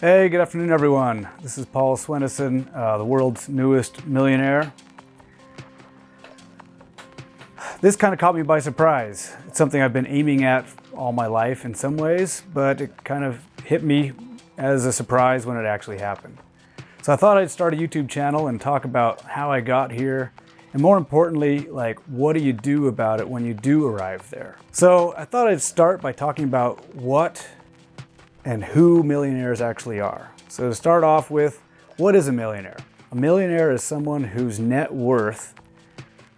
Hey, good afternoon, everyone. This is Paul Swenison, the world's newest millionaire. This kind of caught me by surprise. It's something I've been aiming at all my life in some ways, but it kind of hit me as a surprise when it actually happened. So I thought I'd start a YouTube channel and talk about how I got here, and more importantly, what do you do about it when you do arrive there? So I thought I'd start by talking about what and who millionaires actually are. So to start off with, what is a millionaire? A millionaire is someone whose net worth,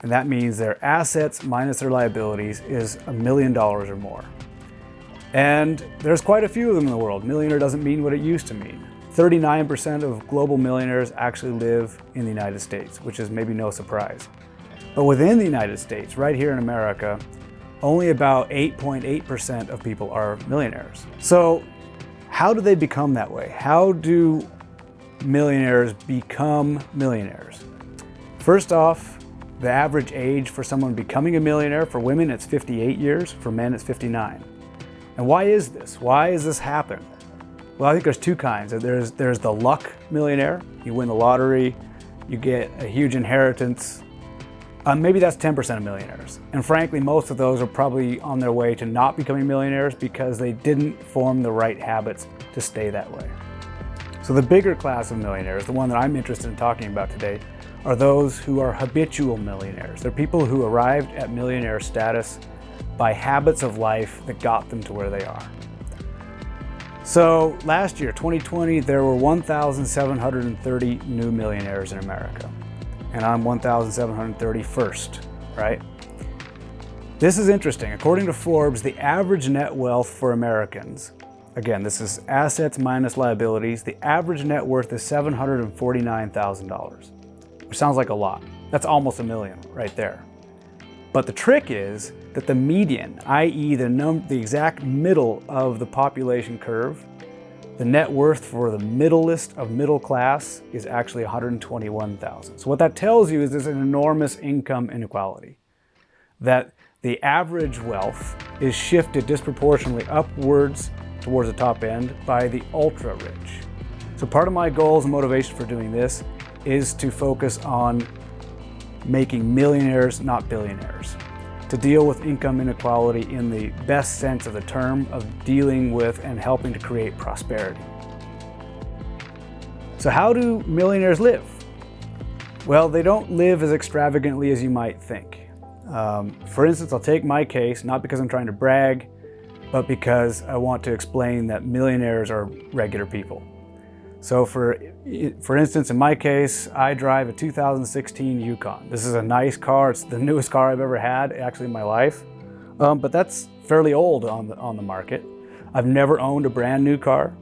and that means their assets minus their liabilities, is $1 million or more. And there's quite a few of them in the world. Millionaire doesn't mean what it used to mean. 39% of global millionaires actually live in the United States, which is maybe no surprise. But within the United States, right here in America, only about 8.8% of people are millionaires. So how do they become that way? How do millionaires become millionaires? First off, the average age for someone becoming a millionaire, for women it's 58 years, for men it's 59. And why is this? Why does this happen? Well, I think there's two kinds. There's the luck millionaire. You win the lottery, you get a huge inheritance. Maybe that's 10% of millionaires. And frankly, most of those are probably on their way to not becoming millionaires because they didn't form the right habits to stay that way. So the bigger class of millionaires, the one that I'm interested in talking about today, are those who are habitual millionaires. They're people who arrived at millionaire status by habits of life that got them to where they are. So last year, 2020, there were 1,730 new millionaires in America. And I'm 1,731st, right? This is interesting. According to Forbes, the average net wealth for Americans, again, this is assets minus liabilities, the average net worth is $749,000, which sounds like a lot. That's almost $1 million right there. But the trick is that the median, i.e. the exact middle of the population curve, the net worth for the middlest of middle class is actually $121,000. So what that tells you is there's an enormous income inequality, that the average wealth is shifted disproportionately upwards towards the top end by the ultra rich. So part of my goals and motivation for doing this is to focus on making millionaires, not billionaires, to deal with income inequality in the best sense of the term, of dealing with and helping to create prosperity. So how do millionaires live? Well, they don't live as extravagantly as you might think. For instance, I'll take my case, not because I'm trying to brag, but because I want to explain that millionaires are regular people. So for instance, in my case, I drive a 2016 Yukon. This is a nice car. It's the newest car I've ever had, actually, in my life. But that's fairly old on the market. I've never owned a brand new car.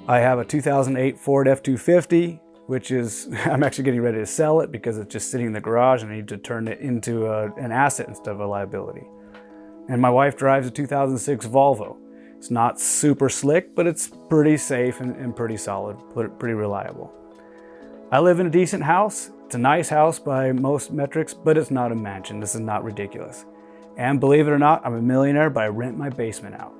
I have a 2008 Ford F-250, which is, I'm actually getting ready to sell it because it's just sitting in the garage and I need to turn it into an asset instead of a liability. And my wife drives a 2006 Volvo. It's not super slick, but it's pretty safe and pretty solid, pretty reliable. I live in a decent house. It's a nice house by most metrics, but it's not a mansion. This is not ridiculous. And believe it or not, I'm a millionaire, but I rent my basement out.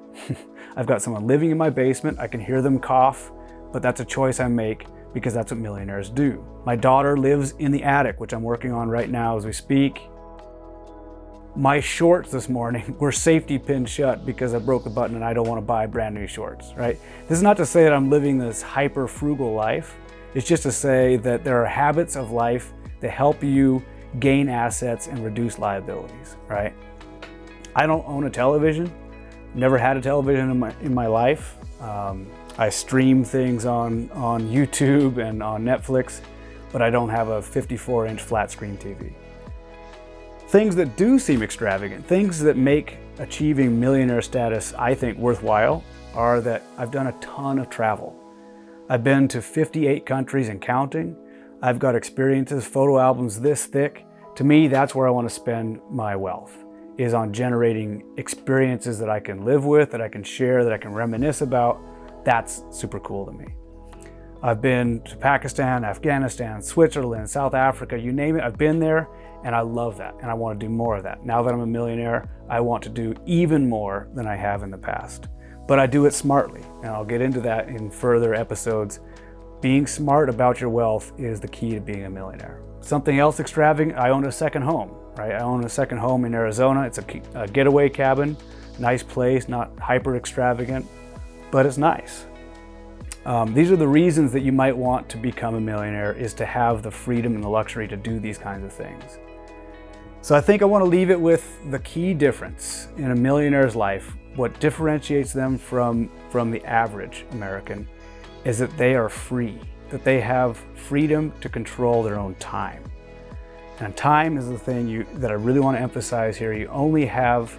I've got someone living in my basement. I can hear them cough, but that's a choice I make because that's what millionaires do. My daughter lives in the attic, which I'm working on right now as we speak. My shorts this morning were safety pinned shut because I broke the button and I don't want to buy brand new shorts, right? This is not to say that I'm living this hyper frugal life. It's just to say that there are habits of life that help you gain assets and reduce liabilities, right? I don't own a television. Never had a television in my life. I stream things on YouTube and on Netflix, but I don't have a 54-inch flat screen TV. Things that do seem extravagant, things that make achieving millionaire status, I think, worthwhile, are that I've done a ton of travel. I've been to 58 countries and counting. I've got experiences, photo albums this thick. To me, that's where I want to spend my wealth, is on generating experiences that I can live with, that I can share, that I can reminisce about. That's super cool to me. I've been to Pakistan, Afghanistan, Switzerland, South Africa, you name it, I've been there, and I love that, and I want to do more of that. Now that I'm a millionaire, I want to do even more than I have in the past. but I do it smartly, and I'll get into that in further episodes. Being smart about your wealth is the key to being a millionaire. Something else extravagant, I own a second home, right? I own a second home in Arizona. It's a getaway cabin, nice place, not hyper extravagant, but it's nice. These are the reasons that you might want to become a millionaire, is to have the freedom and the luxury to do these kinds of things. So I think I want to leave it with the key difference in a millionaire's life. What differentiates them from the average American is that they are free, that they have freedom to control their own time. And time is the thing that I really want to emphasize here. You only have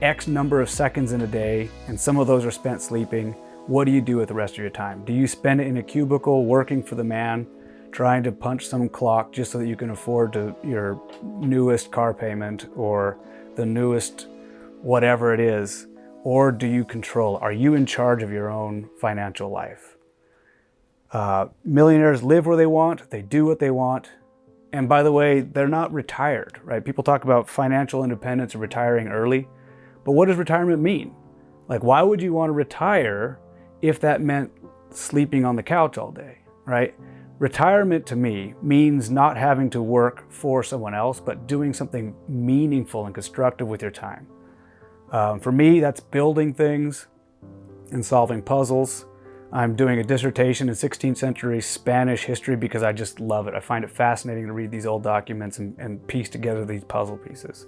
X number of seconds in a day, and some of those are spent sleeping. What do you do with the rest of your time? Do you spend it in a cubicle working for the man, trying to punch some clock just so that you can afford your newest car payment or the newest whatever it is? Or do you control? Are you in charge of your own financial life? Millionaires live where they want, they do what they want. And by the way, they're not retired, right? People talk about financial independence or retiring early, but what does retirement mean? Like, why would you want to retire if that meant sleeping on the couch all day, right? Retirement to me means not having to work for someone else, but doing something meaningful and constructive with your time. For me, that's building things and solving puzzles. I'm doing a dissertation in 16th century Spanish history because I just love it. I find it fascinating to read these old documents and piece together these puzzle pieces.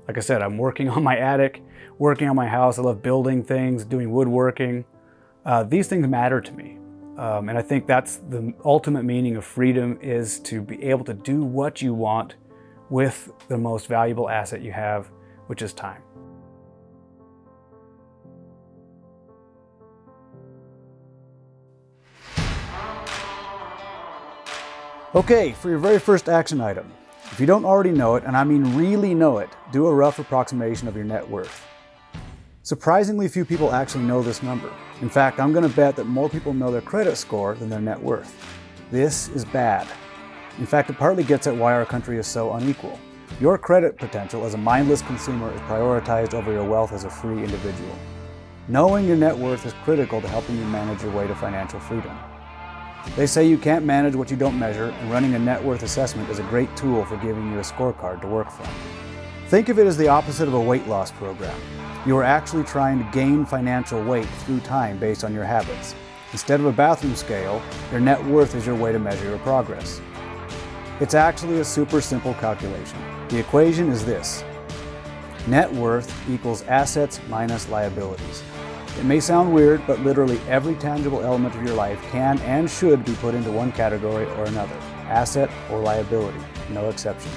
Like I said, I'm working on my attic, working on my house. I love building things, doing woodworking. These things matter to me. And I think that's the ultimate meaning of freedom, is to be able to do what you want with the most valuable asset you have, which is time. Okay, for your very first action item. If you don't already know it, and I mean really know it, do a rough approximation of your net worth. Surprisingly few people actually know this number. In fact, I'm going to bet that more people know their credit score than their net worth. This is bad. In fact, it partly gets at why our country is so unequal. Your credit potential as a mindless consumer is prioritized over your wealth as a free individual. Knowing your net worth is critical to helping you manage your way to financial freedom. They say you can't manage what you don't measure, and running a net worth assessment is a great tool for giving you a scorecard to work from. Think of it as the opposite of a weight loss program. You are actually trying to gain financial weight through time based on your habits. Instead of a bathroom scale, your net worth is your way to measure your progress. It's actually a super simple calculation. The equation is this: net worth equals assets minus liabilities. It may sound weird, but literally every tangible element of your life can and should be put into one category or another, asset or liability, no exceptions.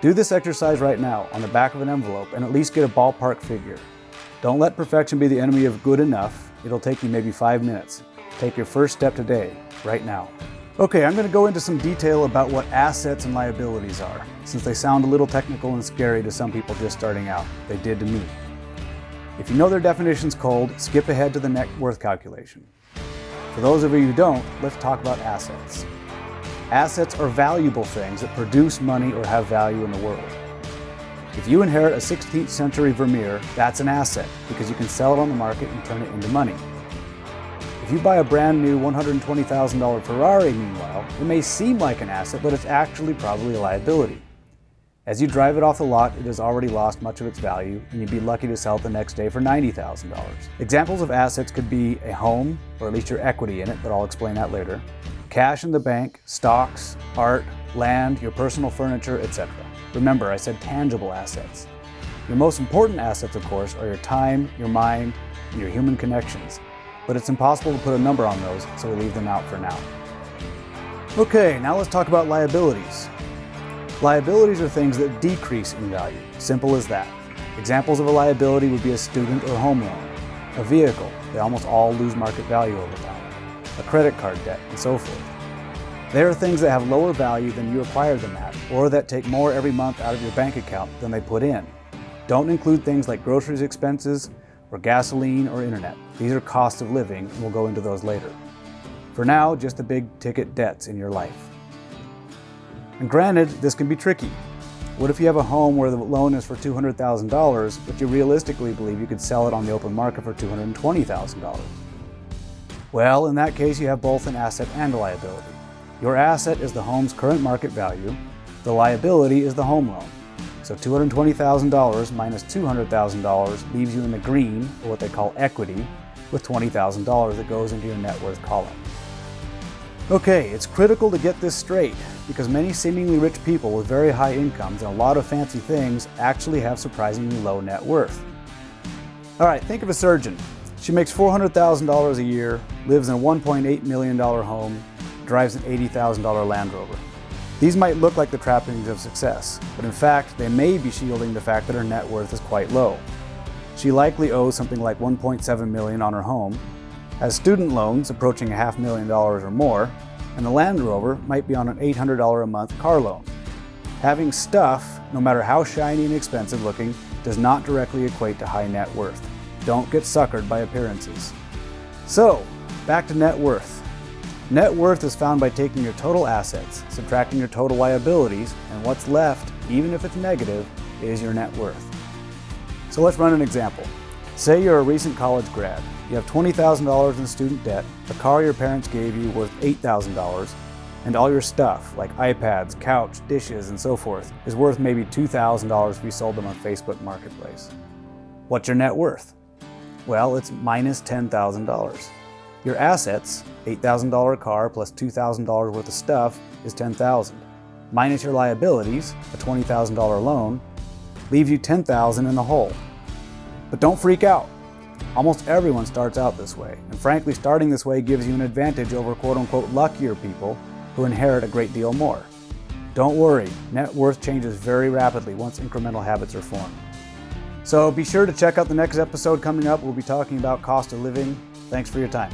Do this exercise right now on the back of an envelope and at least get a ballpark figure. Don't let perfection be the enemy of good enough. It'll take you maybe 5 minutes. Take your first step today, right now. Okay, I'm going to go into some detail about what assets and liabilities are, since they sound a little technical and scary to some people just starting out. They did to me. If you know their definitions cold, skip ahead to the net worth calculation. For those of you who don't, let's talk about assets. Assets are valuable things that produce money or have value in the world. If you inherit a 16th century Vermeer, that's an asset because you can sell it on the market and turn it into money. If you buy a brand new $120,000 Ferrari, meanwhile, it may seem like an asset, but it's actually probably a liability. As you drive it off the lot, it has already lost much of its value, and you'd be lucky to sell it the next day for $90,000. Examples of assets could be a home, or at least your equity in it, but I'll explain that later, cash in the bank, stocks, art, land, your personal furniture, etc. Remember, I said tangible assets. Your most important assets, of course, are your time, your mind, and your human connections, but it's impossible to put a number on those, so we leave them out for now. Okay, now let's talk about liabilities. Liabilities are things that decrease in value, simple as that. Examples of a liability would be a student or home loan, a vehicle, they almost all lose market value over time, a credit card debt, and so forth. They are things that have lower value than you acquired them at, or that take more every month out of your bank account than they put in. Don't include things like groceries expenses, or gasoline, or internet. These are costs of living, and we'll go into those later. For now, just the big ticket debts in your life. And granted, this can be tricky. What if you have a home where the loan is for $200,000, but you realistically believe you could sell it on the open market for $220,000? Well, in that case, you have both an asset and a liability. Your asset is the home's current market value. The liability is the home loan. So $220,000 minus $200,000 leaves you in the green, or what they call equity, with $20,000 that goes into your net worth column. Okay, it's critical to get this straight because many seemingly rich people with very high incomes and a lot of fancy things actually have surprisingly low net worth. All right, think of a surgeon. She makes $400,000 a year, lives in a $1.8 million home, drives an $80,000 Land Rover. These might look like the trappings of success, but in fact, they may be shielding the fact that her net worth is quite low. She likely owes something like $1.7 million on her home, has student loans approaching $500,000 or more, and the Land Rover might be on an $800 a month car loan. Having stuff, no matter how shiny and expensive looking, does not directly equate to high net worth. Don't get suckered by appearances. So, back to net worth. Net worth is found by taking your total assets, subtracting your total liabilities, and what's left, even if it's negative, is your net worth. So let's run an example. Say you're a recent college grad. You have $20,000 in student debt, a car your parents gave you worth $8,000, and all your stuff, like iPads, couch, dishes, and so forth, is worth maybe $2,000 if you sold them on Facebook Marketplace. What's your net worth? Well, it's minus $10,000. Your assets, $8,000 car plus $2,000 worth of stuff, is $10,000. Minus your liabilities, a $20,000 loan, leaves you $10,000 in the hole. But don't freak out. Almost everyone starts out this way, and frankly, starting this way gives you an advantage over quote-unquote luckier people who inherit a great deal more. Don't worry, net worth changes very rapidly once incremental habits are formed. So be sure to check out the next episode coming up. We'll be talking about cost of living. Thanks for your time.